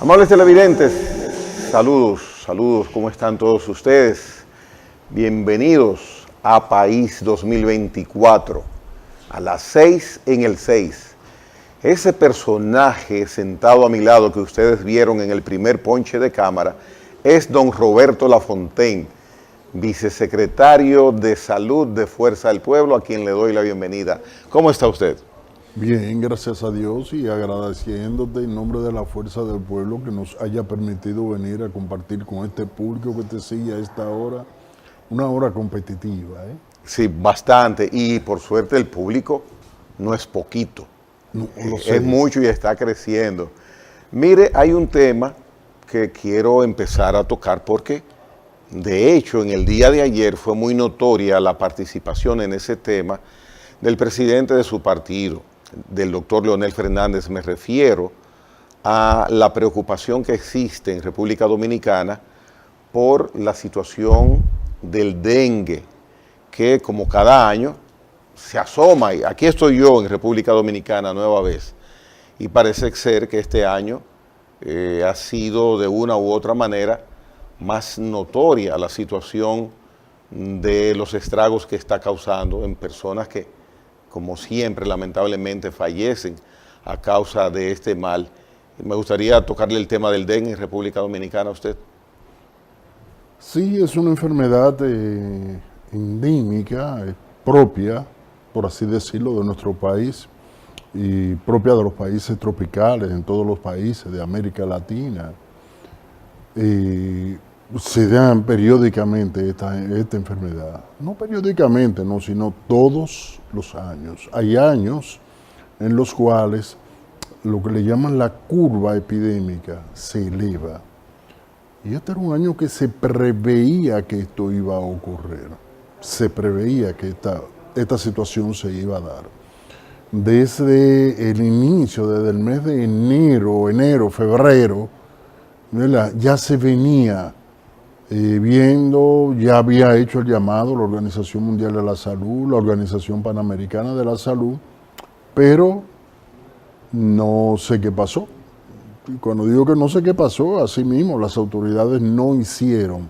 Amables televidentes, saludos, ¿cómo están todos ustedes? Bienvenidos a País 2024, a las 6 en el 6. Ese personaje sentado a mi lado que ustedes vieron en el primer ponche de cámara es don Roberto Lafontaine, vicesecretario de Salud de Fuerza del Pueblo, a quien le doy la bienvenida. ¿Cómo está usted? Bien, gracias a Dios y agradeciéndote en nombre de la Fuerza del Pueblo que nos haya permitido venir a compartir con este público que te sigue a esta hora, una hora competitiva. Sí, bastante, y por suerte el público no es poquito, No, lo sé. es mucho y está creciendo. Mire, hay un tema que quiero empezar a tocar porque, de hecho, en el día de ayer fue muy notoria la participación en ese tema del presidente de su partido, del doctor Leonel Fernández. Me refiero a la preocupación que existe en República Dominicana por la situación del dengue, que como cada año se asoma, y aquí estoy yo en República Dominicana nueva vez, y parece ser que este año ha sido de una u otra manera más notoria la situación de los estragos que está causando en personas que, como siempre, lamentablemente fallecen a causa de este mal. Me gustaría tocarle el tema del dengue en República Dominicana a usted. Sí, es una enfermedad endémica, propia, por así decirlo, de nuestro país y propia de los países tropicales, en todos los países de América Latina. Se dan periódicamente esta enfermedad. No periódicamente, no, sino todos los años. Hay años en los cuales lo que le llaman la curva epidémica se eleva. Y este era un año que se preveía que esto iba a ocurrir. Se preveía que esta situación se iba a dar. Desde el inicio, desde el mes de enero, febrero, ¿verdad? Ya se venía viendo, ya había hecho el llamado la Organización Mundial de la Salud, la Organización Panamericana de la Salud, pero no sé qué pasó. Y cuando digo que no sé qué pasó, así mismo las autoridades no hicieron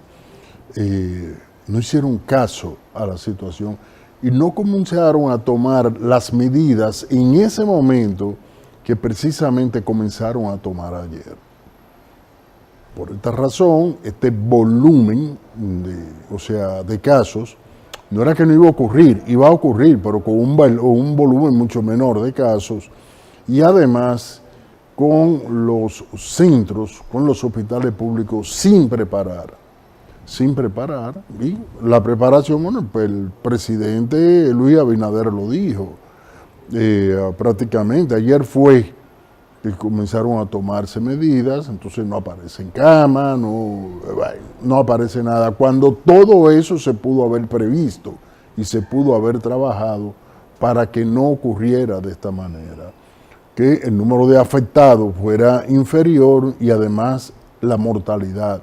caso a la situación y no comenzaron a tomar las medidas en ese momento que precisamente comenzaron a tomar ayer. Por esta razón, este volumen de casos, no era que no iba a ocurrir, iba a ocurrir, pero con un volumen mucho menor de casos y además con los centros, con los hospitales públicos sin preparar. Y la preparación, bueno, pues el presidente Luis Abinader lo dijo, prácticamente ayer fue que comenzaron a tomarse medidas, entonces no aparece en cama, no aparece nada, cuando todo eso se pudo haber previsto y se pudo haber trabajado para que no ocurriera de esta manera, que el número de afectados fuera inferior y además la mortalidad.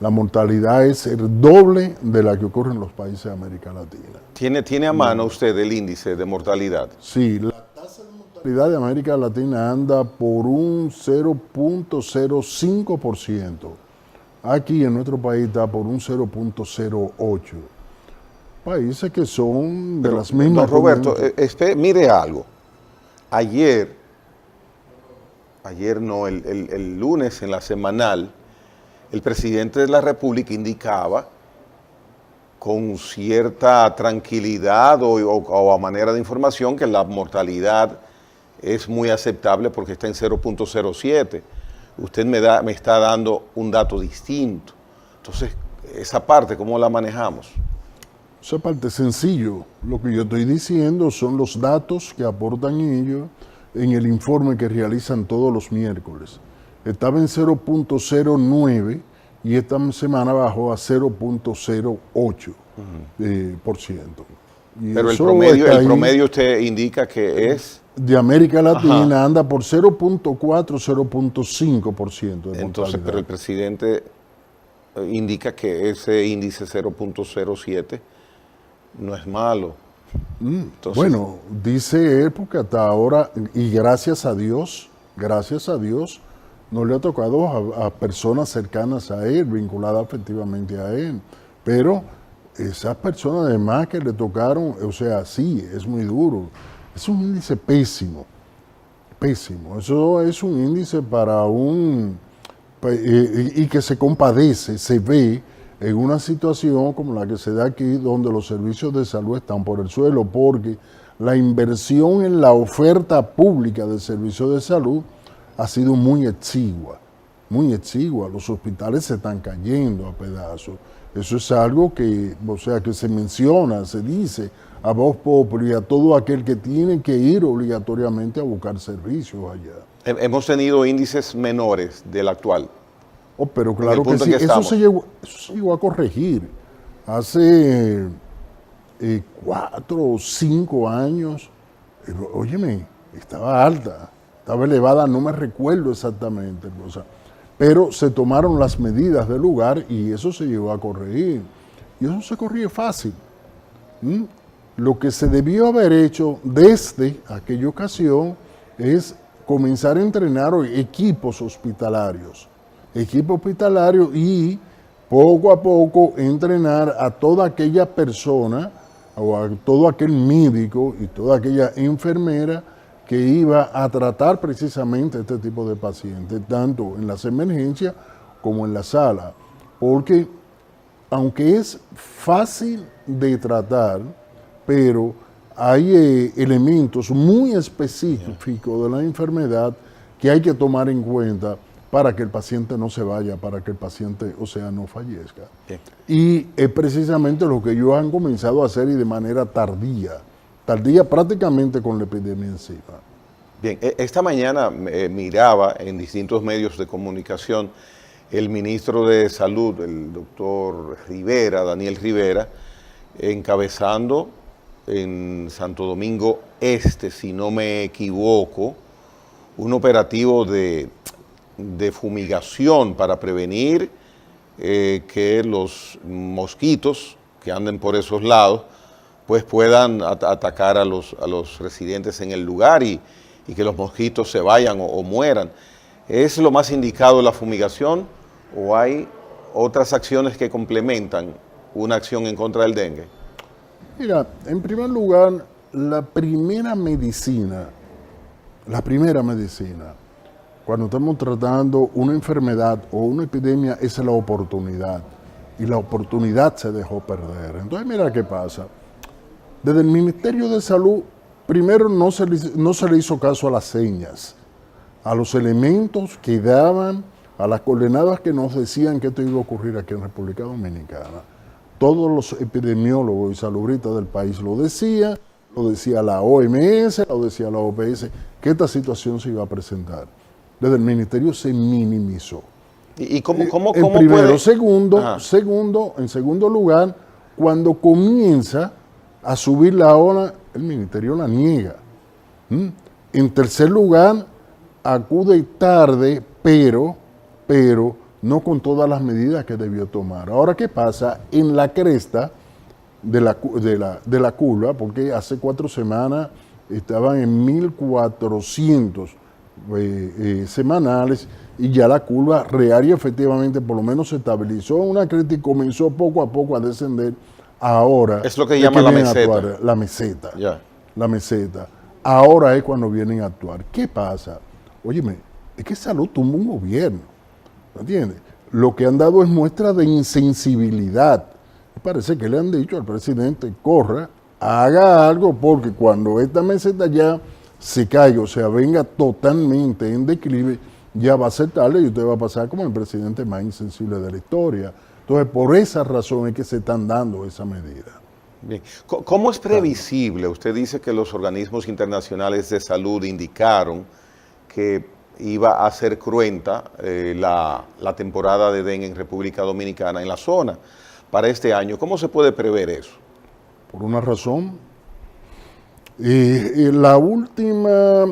La mortalidad es el doble de la que ocurre en los países de América Latina. ¿Tiene a mano usted el índice de mortalidad? Sí, la tasa de mortalidad de América Latina anda por un 0.05%. Aquí en nuestro país está por un 0.08%. Países que son de las mismas... Don Roberto, mire algo. Ayer no, el lunes en la semanal, el presidente de la República indicaba con cierta tranquilidad o a manera de información que la mortalidad es muy aceptable porque está en 0.07. Usted me está dando un dato distinto. Entonces, esa parte, ¿cómo la manejamos? Esa parte es sencillo. Lo que yo estoy diciendo son los datos que aportan ellos en el informe que realizan todos los miércoles. Estaba en 0.09 y esta semana bajó a 0.08%. Pero el promedio usted indica que es... De América Latina anda por 0.4, 0.5% de Entonces, pero el presidente indica que ese índice 0.07 no es malo. Entonces, bueno, dice él porque hasta ahora, y gracias a Dios, no le ha tocado a personas cercanas a él, vinculadas afectivamente a él. Pero esas personas además que le tocaron, o sea, sí, es muy duro. Es un índice pésimo, pésimo. Eso es un índice para y que se compadece, se ve en una situación como la que se da aquí, donde los servicios de salud están por el suelo, porque la inversión en la oferta pública de servicios de salud ha sido muy exigua, muy exigua. Los hospitales se están cayendo a pedazos. Eso es algo que, o sea, que se menciona, se dice a voz populi a todo aquel que tiene que ir obligatoriamente a buscar servicios allá. Hemos tenido índices menores del actual. Oh, pero claro que punto sí, en que eso se llegó a corregir. Hace 4 o 5 años, óyeme, estaba alta, estaba elevada, no me recuerdo exactamente, pero se tomaron las medidas del lugar y eso se llegó a corregir. Y eso se corrige fácil. Lo que se debió haber hecho desde aquella ocasión es comenzar a entrenar equipos hospitalarios y poco a poco entrenar a toda aquella persona o a todo aquel médico y toda aquella enfermera que iba a tratar precisamente este tipo de pacientes, tanto en las emergencias como en la sala. Porque aunque es fácil de tratar, pero hay elementos muy específicos de la enfermedad que hay que tomar en cuenta para que el paciente no se vaya, para que el paciente, o sea, no fallezca. Bien. Y es precisamente lo que ellos han comenzado a hacer y de manera tardía prácticamente con la epidemia encima. Bien, esta mañana miraba en distintos medios de comunicación el ministro de Salud, el doctor Rivera, Daniel Rivera, encabezando en Santo Domingo Este, si no me equivoco, un operativo de fumigación para prevenir que los mosquitos que anden por esos lados pues puedan atacar a los residentes en el lugar y que los mosquitos se vayan o mueran. ¿Es lo más indicado la fumigación o hay otras acciones que complementan una acción en contra del dengue? Mira, en primer lugar, la primera medicina, cuando estamos tratando una enfermedad o una epidemia, es la oportunidad. Y la oportunidad se dejó perder. Entonces, mira qué pasa. Desde el Ministerio de Salud, primero no se le hizo caso a las señas, a los elementos que daban, a las coordenadas que nos decían que esto iba a ocurrir aquí en República Dominicana. Todos los epidemiólogos y salubristas del país lo decía la OMS, lo decía la OPS, que esta situación se iba a presentar. Desde el Ministerio se minimizó. ¿Y cómo primero, puede? En segundo lugar, cuando comienza a subir la ola, el Ministerio la niega. En tercer lugar, acude tarde, pero no con todas las medidas que debió tomar. Ahora, ¿qué pasa? En la cresta de la curva, porque hace 4 semanas estaban en 1.400 semanales y ya la curva real y efectivamente por lo menos se estabilizó en una cresta y comenzó poco a poco a descender. Ahora es lo que llaman la meseta. La meseta. Ahora es cuando vienen a actuar. ¿Qué pasa? Óyeme, es que salud tumba un gobierno. ¿Entiendes? Lo que han dado es muestra de insensibilidad. Parece que le han dicho al presidente, corra, haga algo, porque cuando esta meseta ya se caiga, o sea, venga totalmente en declive, ya va a ser tarde y usted va a pasar como el presidente más insensible de la historia. Entonces, por esa razón es que se están dando esa medida. Bien. ¿Cómo es previsible? Usted dice que los organismos internacionales de salud indicaron que iba a ser cruenta la temporada de dengue en República Dominicana, en la zona, para este año. ¿Cómo se puede prever eso? Por una razón. La última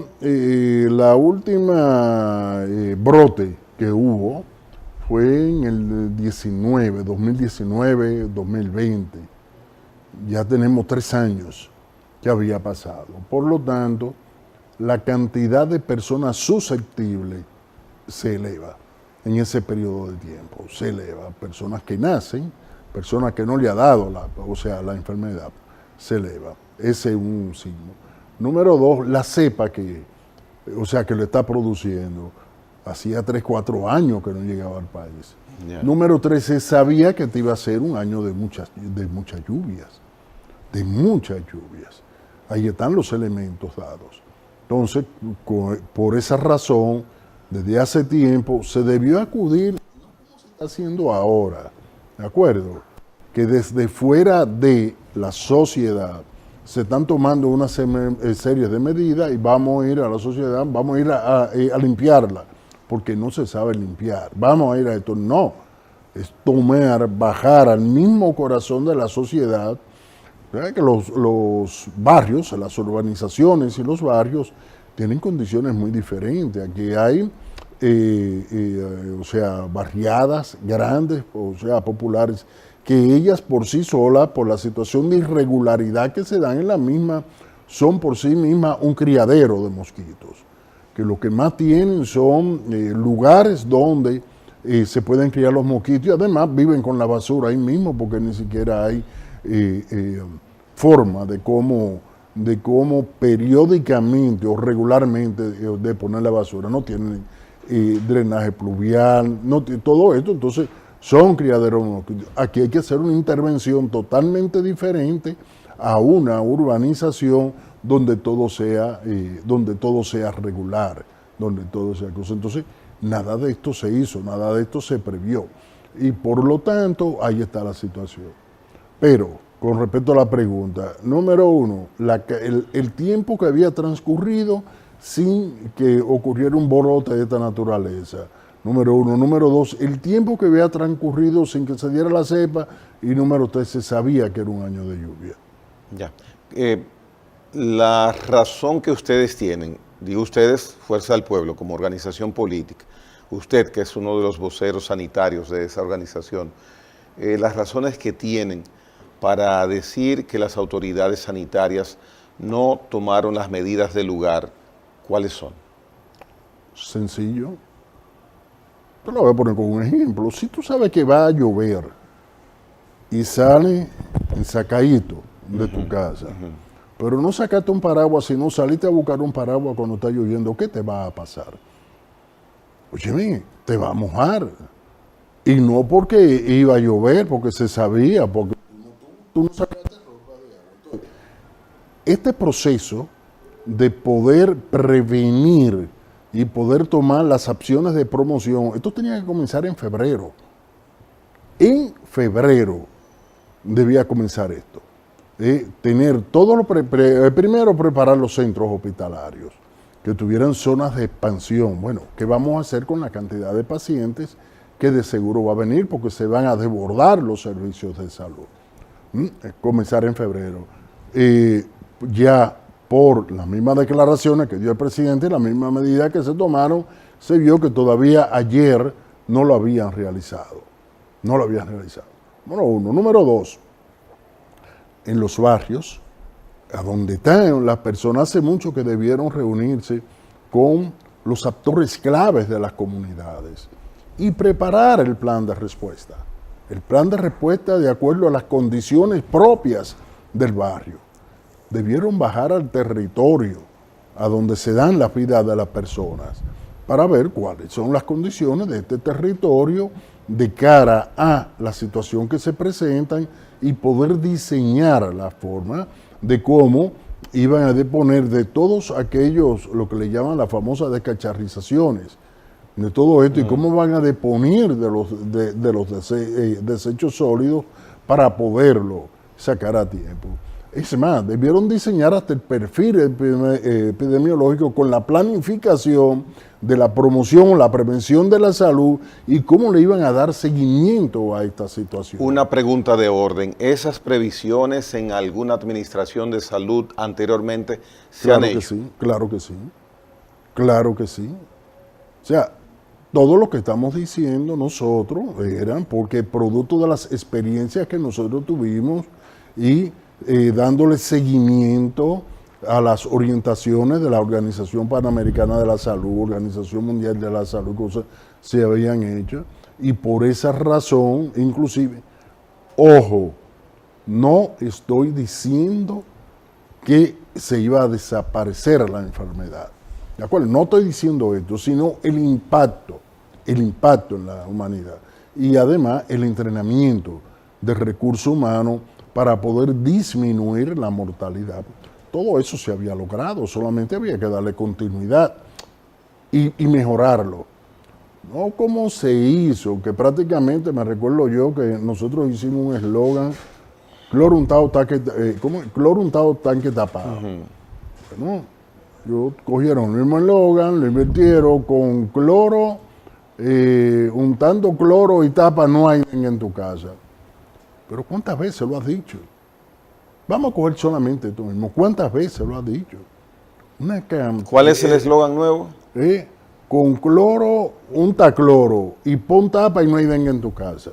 brote que hubo fue en el 2019-2020. Ya tenemos 3 años que había pasado. Por lo tanto, la cantidad de personas susceptibles se eleva en ese periodo de tiempo, se eleva. Personas que nacen, personas que no le ha dado la enfermedad, se eleva. Ese es un signo. Número 2, la cepa que lo está produciendo. Hacía 3, 4 años que no llegaba al país. Yeah. Número 3, se sabía que te iba a ser un año de muchas lluvias. De muchas lluvias. Ahí están los elementos dados. Entonces, por esa razón, desde hace tiempo se debió acudir, no como se está haciendo ahora, ¿de acuerdo? Que desde fuera de la sociedad se están tomando una serie de medidas y vamos a ir a la sociedad, vamos a ir a limpiarla, porque no se sabe limpiar. Vamos a ir a esto. No, es bajar al mismo corazón de la sociedad. ¿Verdad? Que los barrios, las urbanizaciones y los barrios tienen condiciones muy diferentes. Aquí hay, barriadas grandes, populares, que ellas por sí solas, por la situación de irregularidad que se dan en la misma, son por sí mismas un criadero de mosquitos. Que lo que más tienen son lugares donde se pueden criar los mosquitos y además viven con la basura ahí mismo porque ni siquiera hay forma de cómo periódicamente o regularmente de poner la basura. No tienen drenaje pluvial, no todo esto, entonces son criaderos de mosquitos. Aquí hay que hacer una intervención totalmente diferente a una urbanización donde todo sea regular, donde todo sea cosa. Entonces, nada de esto se hizo, nada de esto se previó. Y por lo tanto, ahí está la situación. Pero, con respecto a la pregunta, número 1, el tiempo que había transcurrido sin que ocurriera un brote de esta naturaleza. Número 1. Número 2, el tiempo que había transcurrido sin que se diera la cepa. Y número 3, se sabía que era un año de lluvia. Ya. La razón que ustedes tienen, digo ustedes, Fuerza del Pueblo, como organización política, usted que es uno de los voceros sanitarios de esa organización, las razones que tienen para decir que las autoridades sanitarias no tomaron las medidas del lugar, ¿cuáles son? Sencillo. Te lo voy a poner como un ejemplo. Si tú sabes que va a llover y sale en sacadito de tu casa, pero no sacaste un paraguas, sino saliste a buscar un paraguas cuando está lloviendo, ¿qué te va a pasar? Oye, te va a mojar. Y no porque iba a llover, porque se sabía, porque tú no sacaste ropa de agua. Entonces, este proceso de poder prevenir y poder tomar las acciones de promoción, esto tenía que comenzar en febrero. En febrero debía comenzar esto. Tener todo primero preparar los centros hospitalarios, que tuvieran zonas de expansión. Bueno, ¿qué vamos a hacer con la cantidad de pacientes que de seguro va a venir? Porque se van a desbordar los servicios de salud. Comenzar en febrero. Ya por las mismas declaraciones que dio el presidente y las mismas medidas que se tomaron, se vio que todavía ayer no lo habían realizado. No lo habían realizado. Número 1. Número 2. En los barrios, a donde están las personas, hace mucho que debieron reunirse con los actores claves de las comunidades y preparar el plan de respuesta. El plan de respuesta de acuerdo a las condiciones propias del barrio. Debieron bajar al territorio, a donde se dan las vidas de las personas, para ver cuáles son las condiciones de este territorio de cara a la situación que se presentan y poder diseñar la forma de cómo iban a disponer de todos aquellos, lo que le llaman las famosas descacharrizaciones, de todo esto y cómo van a disponer de los desechos sólidos para poderlo sacar a tiempo. Es más, debieron diseñar hasta el perfil epidemiológico con la planificación de la promoción, la prevención de la salud y cómo le iban a dar seguimiento a esta situación. Una pregunta de orden. ¿Esas previsiones en alguna administración de salud anteriormente se han hecho? Sí, claro que sí. Claro que sí. O sea, todo lo que estamos diciendo nosotros eran porque producto de las experiencias que nosotros tuvimos y dándole seguimiento a las orientaciones de la Organización Panamericana de la Salud, Organización Mundial de la Salud, cosas se habían hecho, y por esa razón, inclusive, ojo, no estoy diciendo que se iba a desaparecer la enfermedad, ¿de acuerdo? No estoy diciendo esto, sino el impacto en la humanidad, y además el entrenamiento de recursos humanos para poder disminuir la mortalidad. Todo eso se había logrado, solamente había que darle continuidad y mejorarlo. No como se hizo, que prácticamente me recuerdo yo que nosotros hicimos un eslogan, cloro untado tanque tapado. Bueno, yo cogieron el mismo eslogan, lo invirtieron con cloro, untando cloro y tapa no hay en tu casa. Pero ¿cuántas veces lo has dicho? Vamos a coger solamente esto mismo. ¿Cuántas veces lo has dicho? ¿Cuál es el eslogan nuevo? Con cloro, unta cloro y pon tapa y no hay dengue en tu casa.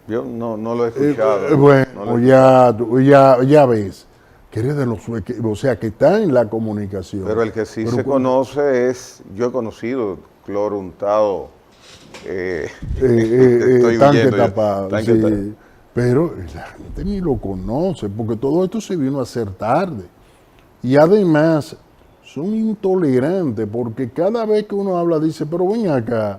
Yo no lo he escuchado. Bueno, no ya ves. Que eres de los, o sea, que está en la comunicación. Pero el que sí se conoce es, yo he conocido cloro untado. Tanque tapado. Sí. Pero la gente ni lo conoce, porque todo esto se vino a hacer tarde. Y además, son intolerantes, porque cada vez que uno habla dice, pero ven acá,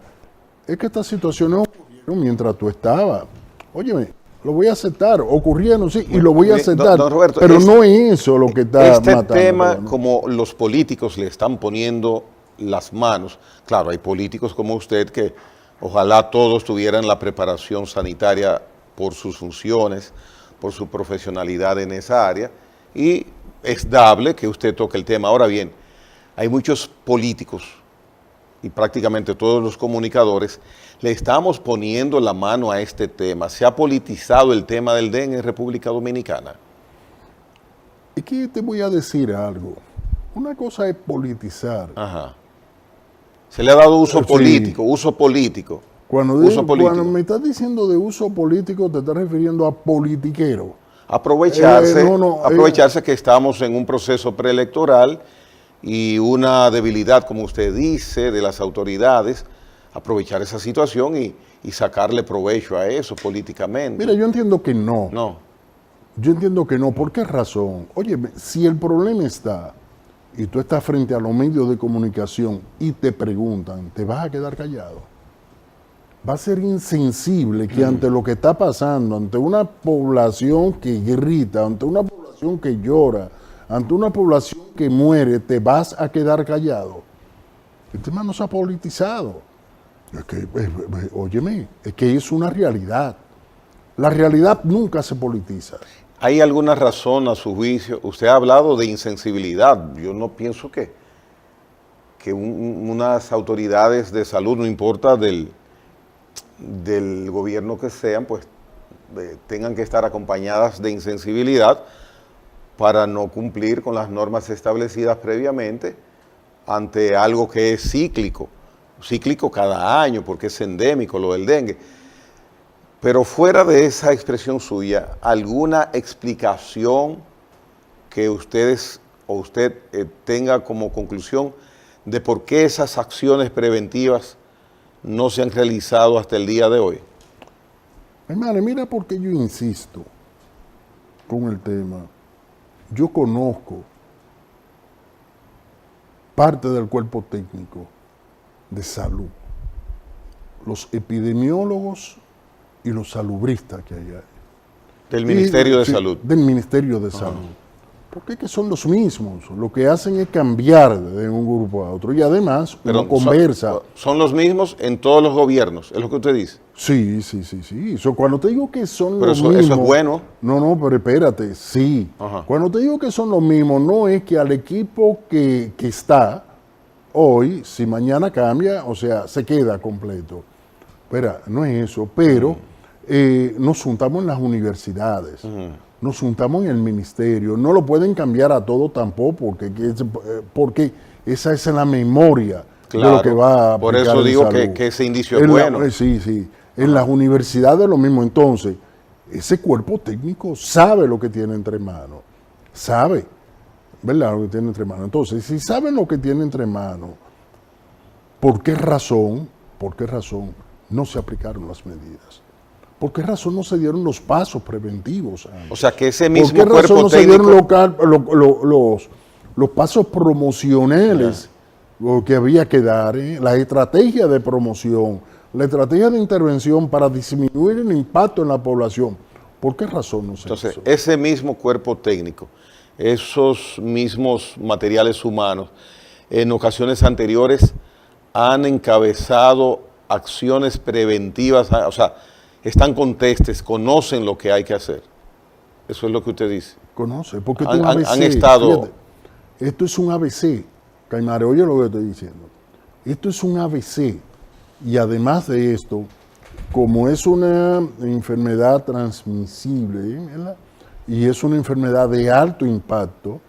es que estas situaciones ocurrieron mientras tú estabas. Óyeme, lo voy a aceptar, ocurrieron, sí, y lo voy a aceptar, don Roberto, pero no es eso lo que está matando. Este tema, como los políticos le están poniendo las manos, claro, hay políticos como usted que ojalá todos tuvieran la preparación sanitaria por sus funciones, por su profesionalidad en esa área, y es dable que usted toque el tema. Ahora bien, hay muchos políticos y prácticamente todos los comunicadores le estamos poniendo la mano a este tema. ¿Se ha politizado el tema del dengue en República Dominicana? Es que te voy a decir algo. Una cosa es politizar. Ajá. Se le ha dado uso político, uso político. Cuando me estás diciendo de uso político, te estás refiriendo a politiquero. Aprovecharse que estamos en un proceso preelectoral y una debilidad, como usted dice, de las autoridades, aprovechar esa situación y sacarle provecho a eso políticamente. Mira, yo entiendo que no. No. Yo entiendo que no. ¿Por qué razón? Oye, si el problema está y tú estás frente a los medios de comunicación y te preguntan, ¿te vas a quedar callado? Va a ser insensible que ante lo que está pasando, ante una población que grita, ante una población que llora, ante una población que muere, te vas a quedar callado. El tema no se ha politizado. Es que, óyeme, es que es una realidad. La realidad nunca se politiza. ¿Hay alguna razón a su juicio? Usted ha hablado de insensibilidad. Yo no pienso que unas autoridades de salud, no importa del gobierno que sean, pues tengan que estar acompañadas de insensibilidad para no cumplir con las normas establecidas previamente ante algo que es cíclico cada año, porque es endémico lo del dengue. Pero fuera de esa expresión suya, ¿alguna explicación que usted tenga como conclusión de por qué esas acciones preventivas no se han realizado hasta el día de hoy? Hermano, mira por qué yo insisto con el tema. Yo conozco parte del cuerpo técnico de salud, los epidemiólogos y los salubristas que hay ahí. Del Ministerio de Salud. Del Ministerio de Salud. Porque es que son los mismos. Lo que hacen es cambiar de un grupo a otro. Y además, uno conversa. ¿Son los mismos en todos los gobiernos? ¿Es lo que usted dice? Sí. Cuando te digo que son los mismos... Eso es bueno. No, pero espérate, sí. Ajá. Cuando te digo que son los mismos, no es que al equipo que está hoy, si mañana cambia, o sea, se queda completo. Espera, no es eso. Pero nos juntamos en las universidades. Nos juntamos en el ministerio, no lo pueden cambiar a todo tampoco, porque esa es la memoria de lo que va a por eso digo que ese indicio es bueno. Sí. En las universidades lo mismo. Entonces, ese cuerpo técnico sabe lo que tiene entre manos, sabe. ¿verdad? Lo que tiene entre manos. Entonces, si saben lo que tiene entre manos, ¿por qué razón no se aplicaron las medidas? ¿Por qué razón no se dieron los pasos preventivos antes? O sea, que ese ¿Por mismo qué razón cuerpo no se dieron técnico... los pasos promocionales que había que dar, la estrategia de promoción, la estrategia de intervención para disminuir el impacto en la población? ¿Por qué razón no se hizo? Entonces, ese mismo cuerpo técnico, esos mismos materiales humanos, en ocasiones anteriores han encabezado acciones preventivas, o sea, están contestes, conocen lo que hay que hacer. Eso es lo que usted dice. Conoce, porque esto es un ABC. Han estado... Fíjate, esto es un ABC, Caimare, oye lo que estoy diciendo. Esto es un ABC. Y además de esto, como es una enfermedad transmisible, ¿verdad? Y es una enfermedad de alto impacto,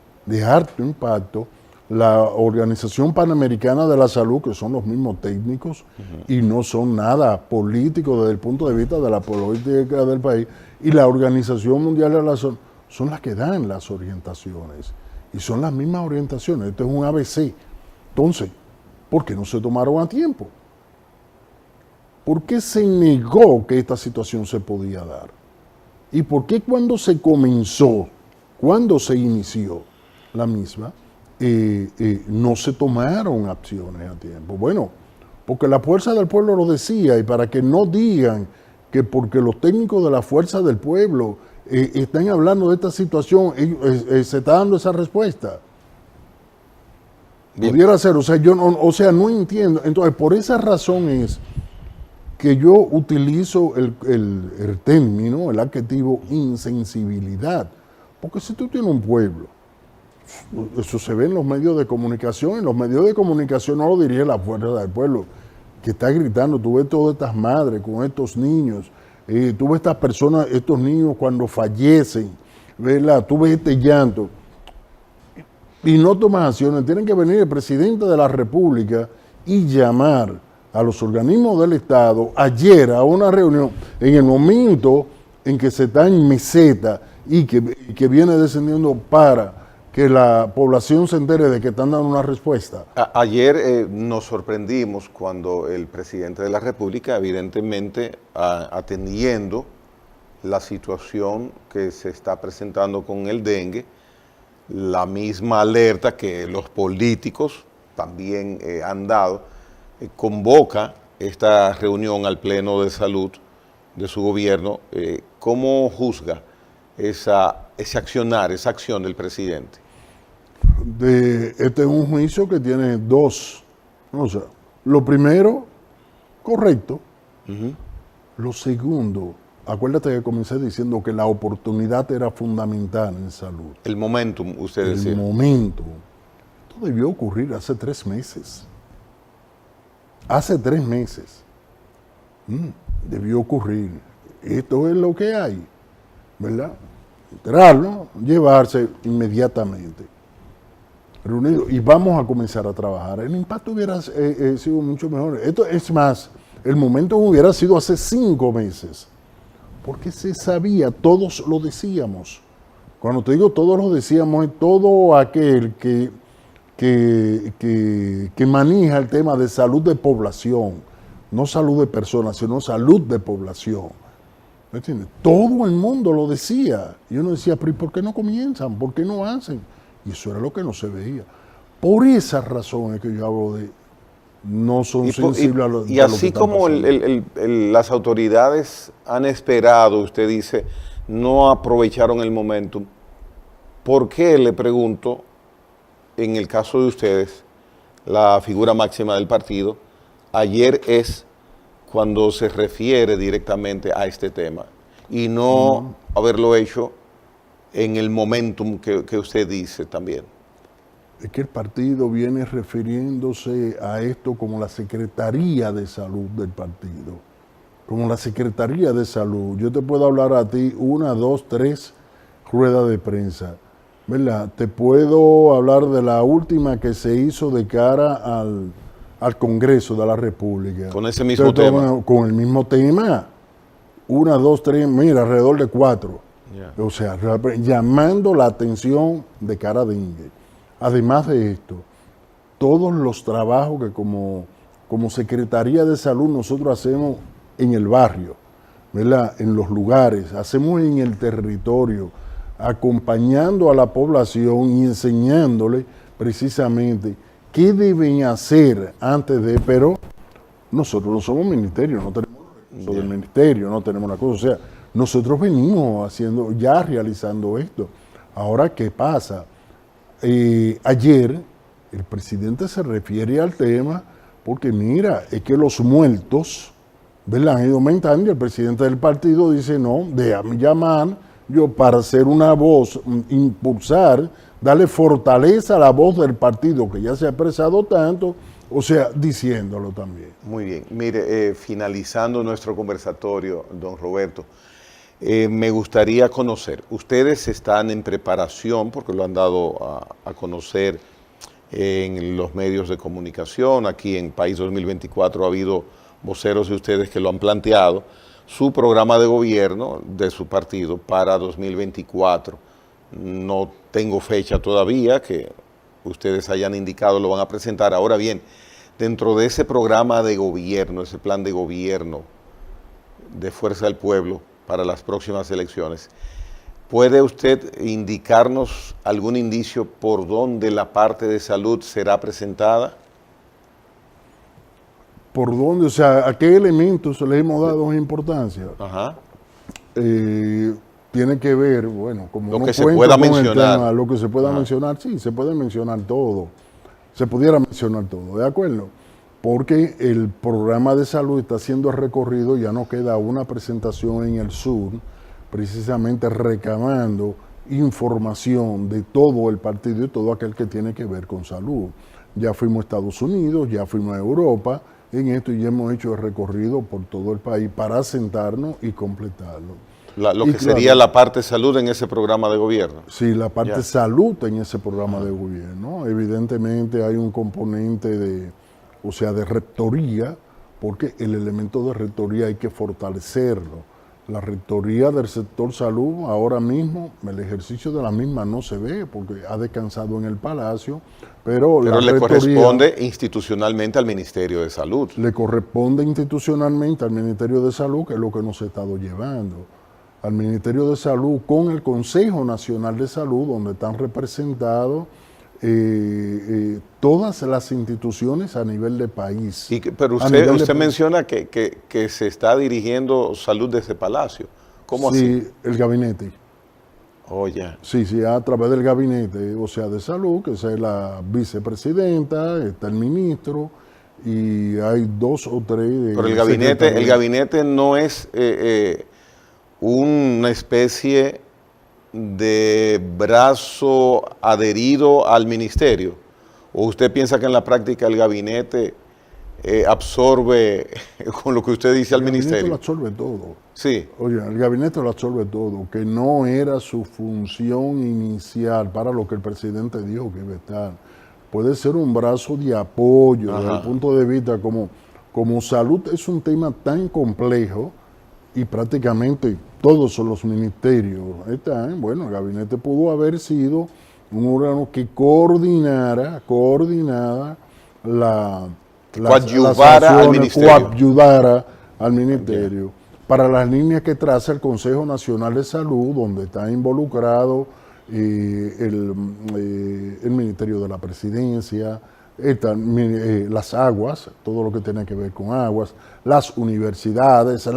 la Organización Panamericana de la Salud, que son los mismos técnicos y no son nada políticos desde el punto de vista de la política del país, y la Organización Mundial de la Salud, son las que dan las orientaciones. Y son las mismas orientaciones. Esto es un ABC. Entonces, ¿por qué no se tomaron a tiempo? ¿Por qué se negó que esta situación se podía dar? ¿Y por qué cuando se comenzó, cuando se inició la misma, no se tomaron acciones a tiempo? Bueno, porque la Fuerza del Pueblo lo decía, y para que no digan que porque los técnicos de la Fuerza del Pueblo están hablando de esta situación, se está dando esa respuesta. Bien. Pudiera ser, o sea, no entiendo. Entonces, por esa razón es que yo utilizo el término, el adjetivo insensibilidad. Porque si tú tienes un pueblo, eso se ve en los medios de comunicación, en los medios de comunicación no lo dirige la Fuerza del Pueblo, que está gritando, tú ves todas estas madres con estos niños, tú ves estas personas, estos niños cuando fallecen, ¿verdad? Tú ves este llanto, y no tomas acciones. Tienen que venir el presidente de la República y llamar a los organismos del Estado ayer a una reunión, en el momento en que se está en meseta y que viene descendiendo para que la población se entere de que están dando una respuesta. Ayer nos sorprendimos cuando el presidente de la República, evidentemente atendiendo la situación que se está presentando con el dengue, la misma alerta que los políticos también han dado, convoca esta reunión al Pleno de Salud de su gobierno. ¿Cómo juzga ese accionar, esa acción del presidente? Este es un juicio que tiene dos. O sea, lo primero, correcto. Lo segundo, acuérdate que comencé diciendo que la oportunidad era fundamental en salud. El momentum, usted decía. El momentum. Esto debió ocurrir hace 3 meses. Hace 3 meses. Debió ocurrir. Esto es lo que hay, ¿verdad? Enterarlo, llevarse inmediatamente. Reunido, y vamos a comenzar a trabajar. El impacto hubiera sido mucho mejor. Esto es más, el momento hubiera sido hace 5 meses. Porque se sabía, todos lo decíamos. Cuando te digo todos lo decíamos, es todo aquel que maneja el tema de salud de población, no salud de personas, sino salud de población. ¿Me entiendes? Todo el mundo lo decía. Y uno decía, pero ¿y por qué no comienzan? ¿Por qué no hacen? Y eso era lo que no se veía. Por esas razones que yo hablo de no son sensibles a lo que Y así está como las autoridades han esperado, usted dice, no aprovecharon el momentum, ¿por qué, le pregunto, en el caso de ustedes, la figura máxima del partido, ayer es cuando se refiere directamente a este tema y no haberlo hecho en el momentum que usted dice también? Es que el partido viene refiriéndose a esto como la Secretaría de Salud del partido, como la Secretaría de Salud. Yo te puedo hablar a ti 1, 2, 3 ruedas de prensa, ¿verdad? Te puedo hablar de la última que se hizo de cara al Congreso de la República. Con ese mismo tema. Con el mismo tema. 1, 2, 3, mira, alrededor de 4. Yeah. O sea, llamando la atención de cara a dengue. Además de esto, todos los trabajos que como Secretaría de Salud nosotros hacemos en el barrio, ¿verdad? En los lugares, hacemos en el territorio, acompañando a la población y enseñándole precisamente qué deben hacer antes de, pero nosotros no somos ministerio, no tenemos recursos del ministerio, no tenemos una cosa, o sea, nosotros venimos haciendo, ya realizando esto. Ahora, ¿qué pasa? Ayer el presidente se refiere al tema porque mira, es que los muertos, ¿verdad?, han ido aumentando y el presidente del partido dice, no, déjame llamar yo para ser una voz, impulsar, darle fortaleza a la voz del partido que ya se ha expresado tanto, o sea, diciéndolo también. Muy bien. Mire, finalizando nuestro conversatorio, don Roberto, me gustaría conocer, ustedes están en preparación, porque lo han dado a conocer en los medios de comunicación, aquí en País 2024 ha habido voceros de ustedes que lo han planteado, su programa de gobierno de su partido para 2024. No tengo fecha todavía, que ustedes hayan indicado lo van a presentar. Ahora bien, dentro de ese programa de gobierno, ese plan de gobierno de Fuerza del Pueblo para las próximas elecciones, ¿puede usted indicarnos algún indicio por dónde la parte de salud será presentada? ¿Por dónde? O sea, ¿a qué elementos le hemos dado importancia? Ajá. Tiene que ver, bueno, como lo no que se cuenta pueda con el mencionar. tema, lo que se pueda mencionar, sí, se puede mencionar todo. Se pudiera mencionar todo, ¿de acuerdo? Porque el programa de salud está siendo recorrido, ya no queda una presentación en el sur, precisamente recabando información de todo el partido y todo aquel que tiene que ver con salud. Ya fuimos a Estados Unidos, ya fuimos a Europa en esto y ya hemos hecho el recorrido por todo el país para sentarnos y completarlo. Lo que sería la parte salud en ese programa de gobierno. Sí, la parte salud en ese programa de gobierno. Evidentemente hay un componente de rectoría, porque el elemento de rectoría hay que fortalecerlo. La rectoría del sector salud, ahora mismo, el ejercicio de la misma no se ve porque ha descansado en el Palacio, pero la le rectoría corresponde institucionalmente al Ministerio de Salud. le corresponde institucionalmente al Ministerio de Salud, que es lo que nos ha estado llevando. Al Ministerio de Salud con el Consejo Nacional de Salud, donde están representados todas las instituciones a nivel de país. Pero usted menciona que se está dirigiendo salud desde Palacio. ¿Cómo así? Sí, el gabinete. Oh, ya. Sí, a través del gabinete, de salud, que es la vicepresidenta, está el ministro, y hay 2 o 3... Pero el gabinete no es una especie de brazo adherido al ministerio. ¿O usted piensa que en la práctica el gabinete absorbe con lo que usted dice al ministerio? El gabinete lo absorbe todo. Sí. Oye, el gabinete lo absorbe todo, que no era su función inicial para lo que el presidente dijo que iba a estar. Puede ser un brazo de apoyo. Desde el punto de vista como salud es un tema tan complejo y prácticamente todos los ministerios están, bueno, el gabinete pudo haber sido un órgano que coordinara coadyuvara al ministerio para las líneas que traza el Consejo Nacional de Salud, donde está involucrado el Ministerio de la Presidencia, las aguas, todo lo que tiene que ver con aguas, las universidades,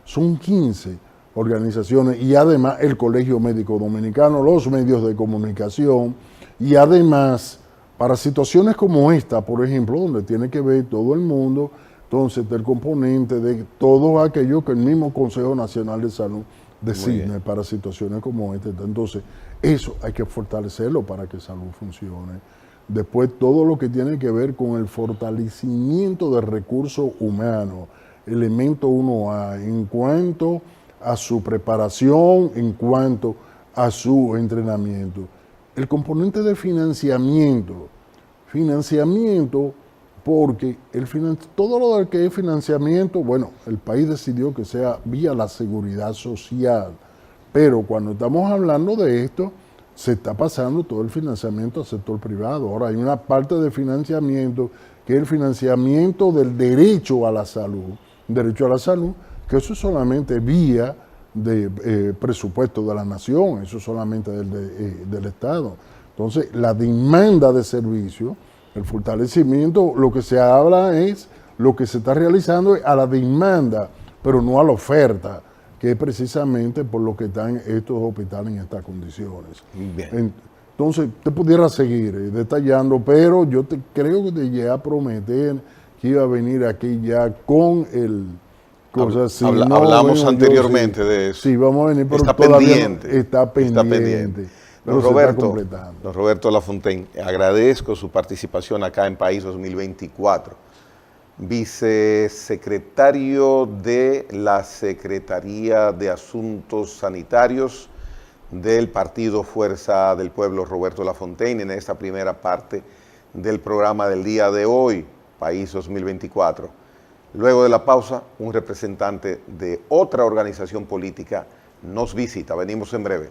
son 15 organizaciones y además el Colegio Médico Dominicano, los medios de comunicación y además para situaciones como esta, por ejemplo, donde tiene que ver todo el mundo, entonces del componente de todo aquello que el mismo Consejo Nacional de Salud designe para situaciones como esta. Entonces, eso hay que fortalecerlo para que salud funcione. Después, todo lo que tiene que ver con el fortalecimiento de recursos humanos, elemento 1A, en cuanto a su preparación, en cuanto a su entrenamiento. El componente de financiamiento porque todo lo que es financiamiento, bueno, el país decidió que sea vía la seguridad social, pero cuando estamos hablando de esto, se está pasando todo el financiamiento al sector privado. Ahora hay una parte de financiamiento que es el financiamiento del derecho a la salud. Derecho a la salud, que eso es solamente vía de presupuesto de la nación, eso es solamente del Estado. Entonces, la demanda de servicio, el fortalecimiento, lo que se habla es, lo que se está realizando es a la demanda, pero no a la oferta, que es precisamente por lo que están estos hospitales en estas condiciones. Bien. Entonces, te pudiera seguir detallando, pero yo creo que te llegué a prometer que iba a venir aquí ya con el... Hablamos anteriormente de eso. Sí, vamos a venir, pero está todavía pendiente. Está pendiente. Don Roberto Lafontaine, agradezco su participación acá en País 2024. Vicesecretario de la Secretaría de Asuntos Sanitarios del Partido Fuerza del Pueblo, Roberto Lafontaine, en esta primera parte del programa del día de hoy, País 2024. Luego de la pausa, un representante de otra organización política nos visita. Venimos en breve.